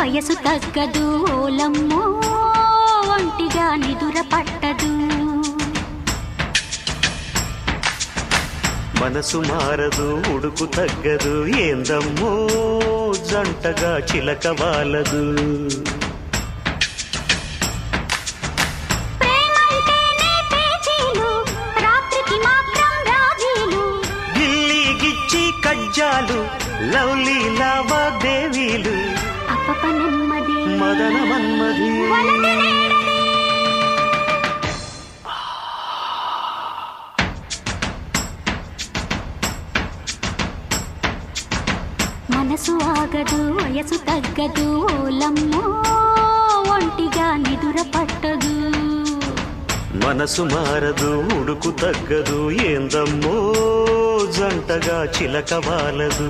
వయసు తగ్గదు ఓలమ్మో ఒంటిగా నిదుర పట్టదు మనసు మారదు ఉడుకు తగ్గదు ఏందమ్మో జంటగా చిలక వాలదు కజ్జాలు లవ్లీ లావాదేవీలు అప్పప నెమ్మది మదన మన్మది మనసు ఆగదు వయసు తగ్గదు ఓలమ్మో ఒంటిగా నిదుర పట్టదు మనసు మారదు ఉడుకు తగ్గదు ఏందమ్మో జంటగా చిలక వాలదు